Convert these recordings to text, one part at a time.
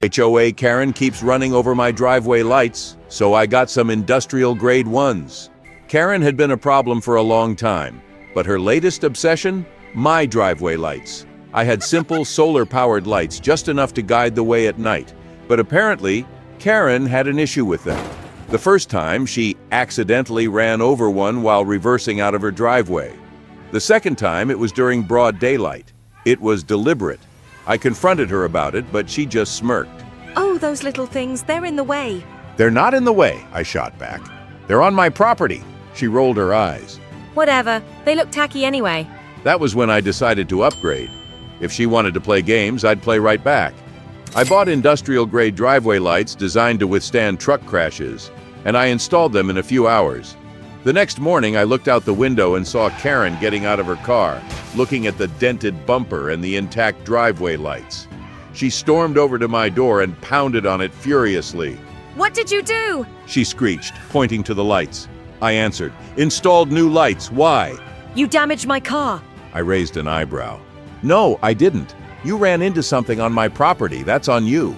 HOA Karen keeps running over my driveway lights, so I got some industrial grade ones. Karen had been a problem for a long time, but her latest obsession? My driveway lights. I had simple solar-powered lights, just enough to guide the way at night, but apparently, Karen had an issue with them. The first time, she accidentally ran over one while reversing out of her driveway. The second time, it was during broad daylight. It was deliberate. I confronted her about it, but she just smirked. Oh, those little things, they're in the way. They're not in the way, I shot back. They're on my property. She rolled her eyes. Whatever, they look tacky anyway. That was when I decided to upgrade. If she wanted to play games, I'd play right back. I bought industrial-grade driveway lights designed to withstand truck crashes, and I installed them in a few hours. The next morning, I looked out the window and saw Karen getting out of her car, looking at the dented bumper and the intact driveway lights. She stormed over to my door and pounded on it furiously. What did you do? She screeched, pointing to the lights. I answered, "Installed new lights. Why?" You damaged my car. I raised an eyebrow. No, I didn't. You ran into something on my property. That's on you.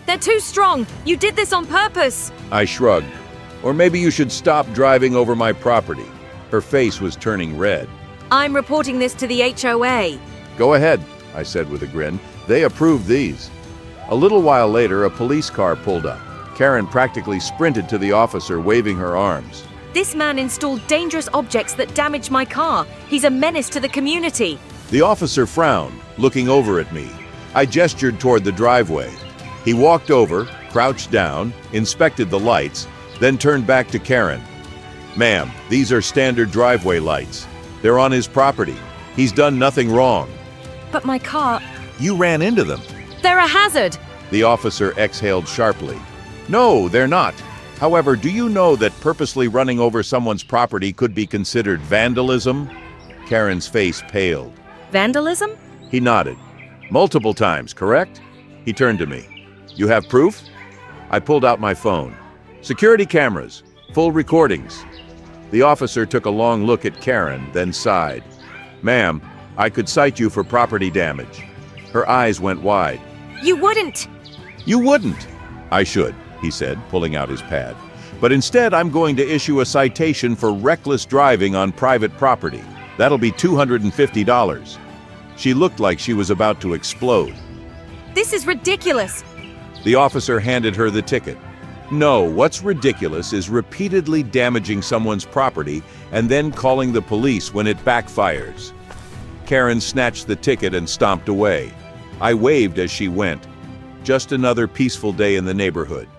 They're too strong. You did this on purpose. I shrugged. Or maybe you should stop driving over my property. Her face was turning red. I'm reporting this to the HOA. Go ahead, I said with a grin. They approved these. A little while later, a police car pulled up. Karen practically sprinted to the officer, waving her arms. This man installed dangerous objects that damaged my car. He's a menace to the community. The officer frowned, looking over at me. I gestured toward the driveway. He walked over, crouched down, inspected the lights, then turned back to Karen. "Ma'am, these are standard driveway lights. They're on his property. He's done nothing wrong." But my car, You ran into them. they're a hazard. The officer exhaled sharply. No, they're not. However, do you know that purposely running over someone's property could be considered vandalism? Karen's face paled. Vandalism? He nodded. Multiple times, correct? He turned to me. You have proof? I pulled out my phone. Security cameras, full recordings. The officer took a long look at Karen, then sighed. Ma'am, I could cite you for property damage. Her eyes went wide. You wouldn't. You wouldn't. I should, he said, pulling out his pad. But instead, I'm going to issue a citation for reckless driving on private property. That'll be $250. She looked like she was about to explode. This is ridiculous. The officer handed her the ticket. No, what's ridiculous is repeatedly damaging someone's property and then calling the police when it backfires. Karen snatched the ticket and stomped away. I waved as she went. Just another peaceful day in the neighborhood.